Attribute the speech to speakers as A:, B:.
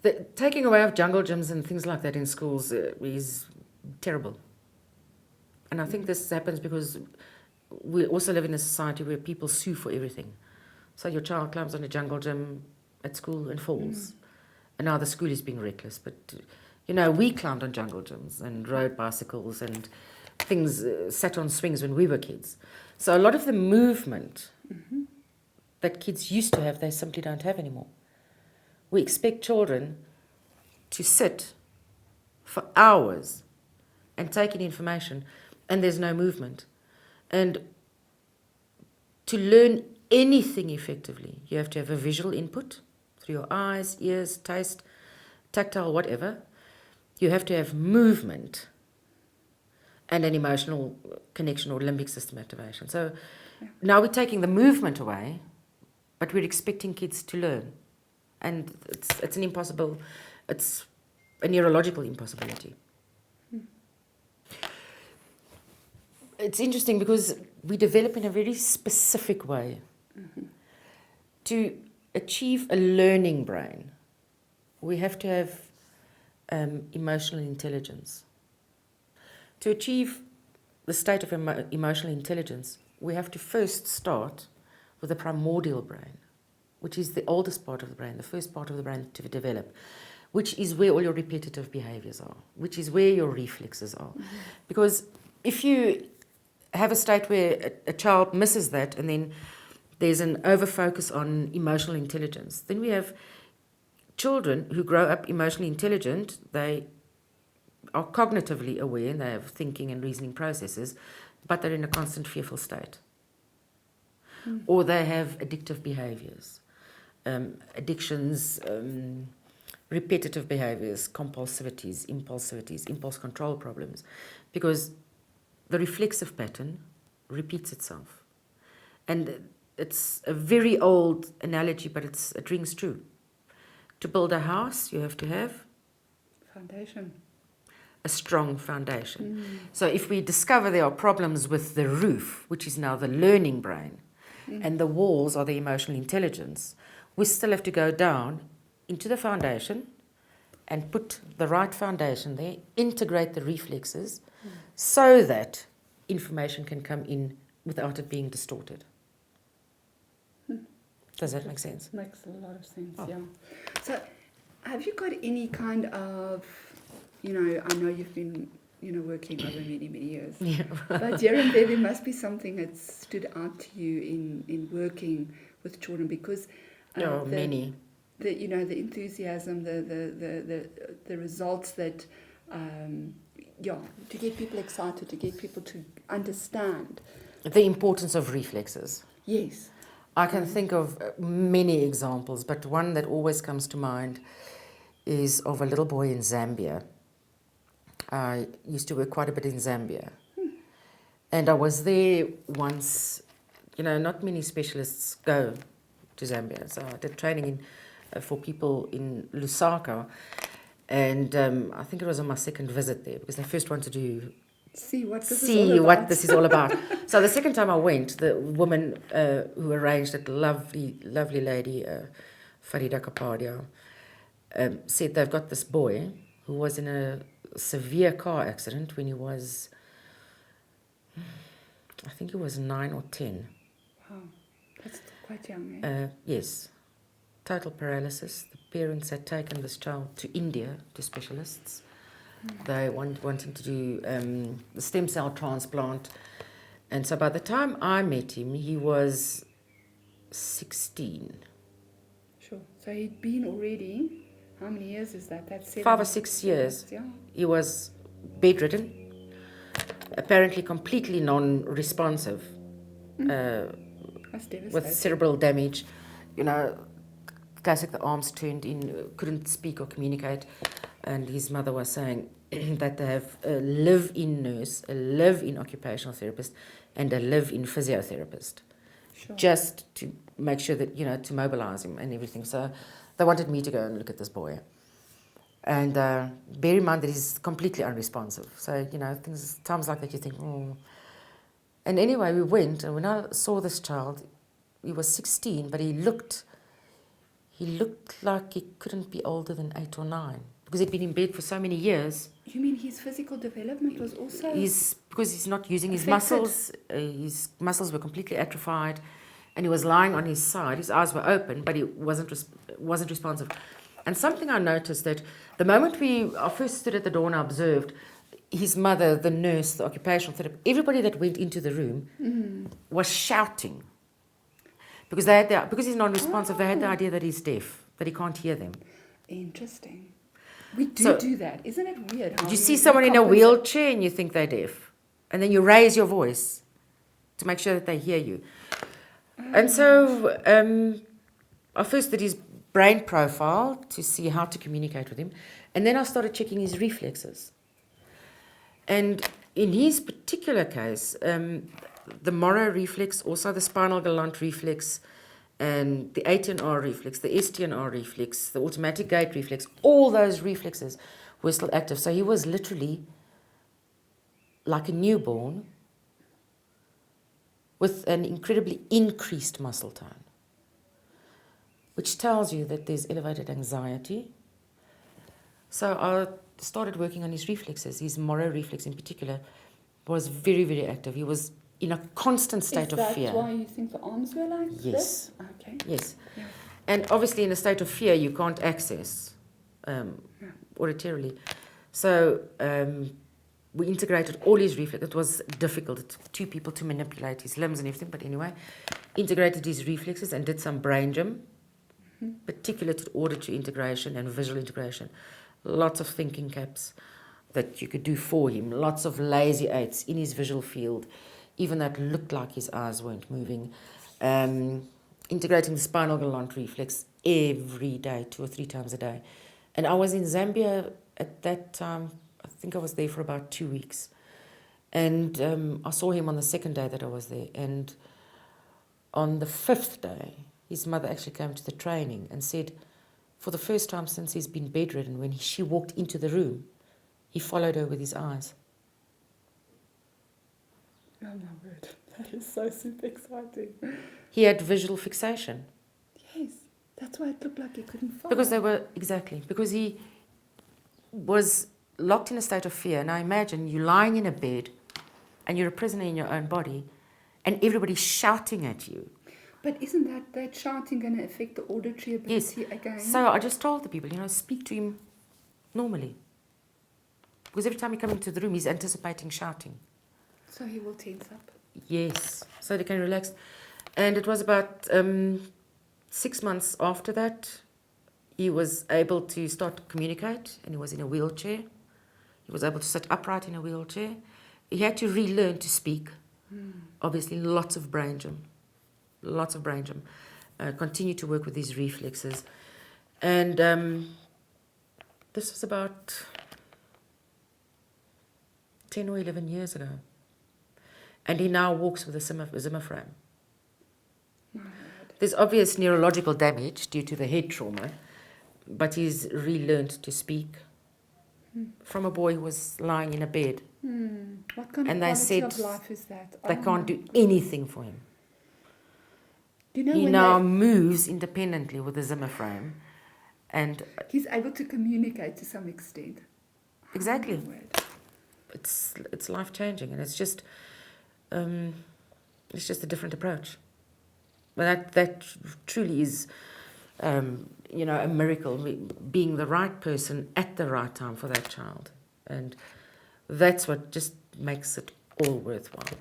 A: The taking away of jungle gyms and things like that in schools is terrible. And I think this happens because we also live in a society where people sue for everything. So your child climbs on a jungle gym at school and falls. And now the school is being reckless. But, we climbed on jungle gyms and rode bicycles and things, sat on swings when we were kids. So a lot of the movement that kids used to have, they simply don't have anymore. We expect children to sit for hours and take in information, and there's no movement. And to learn anything effectively, you have to have a visual input through your eyes, ears, taste, tactile, whatever. You have to have movement and an emotional connection or limbic system activation. So now we're taking the movement away, but we're expecting kids to learn. And it's an impossible, it's a neurological impossibility. It's interesting because we develop in a very specific way. To achieve a learning brain, we have to have emotional intelligence. To achieve the state of emotional intelligence, we have to first start with the primordial brain, which is the oldest part of the brain, the first part of the brain to develop, which is where all your repetitive behaviors are, which is where your reflexes are. Because if you have a state where a child misses that and then there's an overfocus on emotional intelligence, then we have children who grow up emotionally intelligent, they are cognitively aware, and they have thinking and reasoning processes, but they're in a constant fearful state. Or they have addictive behaviors, addictions, repetitive behaviors, compulsivities, impulse control problems, because the reflexive pattern repeats itself. And it's a very old analogy, but it rings true. To build a house, you have to have
B: Foundation.
A: a strong foundation. So if we discover there are problems with the roof, which is now the learning brain, and the walls are the emotional intelligence, we still have to go down into the foundation and put the right foundation there, integrate the reflexes, so that information can come in without it being distorted. Does that make sense?
B: Makes a lot of sense,
A: Oh.
B: yeah. So, have you got any kind of, I know you've been, working over many, many years.
A: Yeah.
B: But here and there must be something that stood out to you in working with children, because
A: Many.
B: the enthusiasm, the results that, to get people excited, to get people to understand.
A: The importance of reflexes.
B: Yes.
A: I can think of many examples, but one that always comes to mind is of a little boy in Zambia. I used to work quite a bit in Zambia. And I was there once. Not many specialists go to Zambia. So I did training for people in Lusaka. And I think it was on my second visit there, because they first wanted to
B: See what
A: this is all about. So the second time I went, the woman who arranged it, lovely lady, Farida Kapadia, said they've got this boy who was in a severe car accident when he was, I think he was 9 or 10.
B: Wow, that's quite young, eh?
A: Yes, total paralysis. The parents had taken this child to India to specialists. They wanting to do the stem cell transplant. And so by the time I met him, he was 16.
B: Sure. So he'd been already, how many years is that? That's
A: 5 or 6 years.
B: Yeah.
A: He was bedridden, apparently completely non-responsive,
B: That's devastating.
A: with cerebral damage. Classic, the arms turned in, couldn't speak or communicate. And his mother was saying that they have a live-in nurse, a live-in occupational therapist, and a live-in physiotherapist,
B: Sure.
A: just to make sure that, to mobilize him and everything. So they wanted me to go and look at this boy. And bear in mind that he's completely unresponsive. So, times like that you think, oh. And anyway, we went, and when I saw this child, he was 16, but he looked He looked like he couldn't be older than 8 or 9 because he'd been in bed for so many years.
B: You mean his physical development was also...
A: Because he's not using his
B: affected?
A: muscles. His muscles were completely atrophied, and he was lying on his side. His eyes were open, but he wasn't responsive. And something I noticed that the moment I first stood at the door and I observed his mother, the nurse, the occupational therapist, everybody that went into the room was shouting because because he's non-responsive. They had the idea that he's deaf, that he can't hear them.
B: Interesting. We do
A: So-
B: do that. Isn't it weird? How
A: You see someone in a
B: compensate-
A: wheelchair and you think they're deaf, and then you raise your voice to make sure that they hear you. And so I first did his brain profile to see how to communicate with him, and then I started checking his reflexes. And in his particular case, the Moro reflex, also the spinal galant reflex, and the ATNR reflex, the STNR reflex, the automatic gait reflex, all those reflexes were still active. So he was literally like a newborn with an incredibly increased muscle tone, which tells you that there's elevated anxiety. So I started working on his reflexes. His Moro reflex in particular was very, very active. He was in a constant state of fear.
B: Is that why you think the arms were like
A: Yes.
B: this? Okay.
A: Yes.
B: Yeah.
A: And obviously in a state of fear you can't access auditorily. So we integrated all his reflexes. It was difficult. It took 2 people to manipulate his limbs and everything, but anyway, integrated his reflexes and did some brain gym, particular to auditory integration and visual integration. Lots of thinking caps that you could do for him, lots of lazy eights in his visual field, even though it looked like his eyes weren't moving. Integrating the spinal galant reflex every day, 2 or 3 times a day. And I was in Zambia at that time. I think I was there for about 2 weeks. And I saw him on the 2nd day that I was there. And on the 5th day, his mother actually came to the training and said, for the first time since he's been bedridden, when she walked into the room, he followed her with his eyes.
B: Oh my word. That is so super exciting.
A: He had visual fixation.
B: Yes. That's why it looked like he couldn't follow.
A: Because he was locked in a state of fear. Now imagine you lying in a bed and you're a prisoner in your own body and everybody's shouting at you.
B: But isn't that shouting going to affect the auditory ability again?
A: So I just told the people, speak to him normally. Because every time you come into the room, he's anticipating shouting.
B: So he will tense up.
A: Yes, so they can relax. And it was about 6 months after that, he was able to start to communicate, and he was in a wheelchair. He was able to sit upright in a wheelchair. He had to relearn to speak. Obviously, lots of brain gym. Continue to work with his reflexes. And this was about 10 or 11 years ago. And he now walks with a Zimmer frame.
B: My word.
A: There's obvious neurological damage due to the head trauma, but he's relearned to speak from a boy who was lying in a bed.
B: What kind
A: And
B: of
A: they
B: quality
A: said
B: of life is that?
A: They can't do anything for him.
B: You know,
A: He
B: when
A: now moves independently with the Zimmer frame. And
B: he's able to communicate to some extent.
A: exactly,
B: Oh, my word.
A: it's life-changing, and it's just a different approach. But that truly is, a miracle, being the right person at the right time for that child. And that's what just makes it all worthwhile.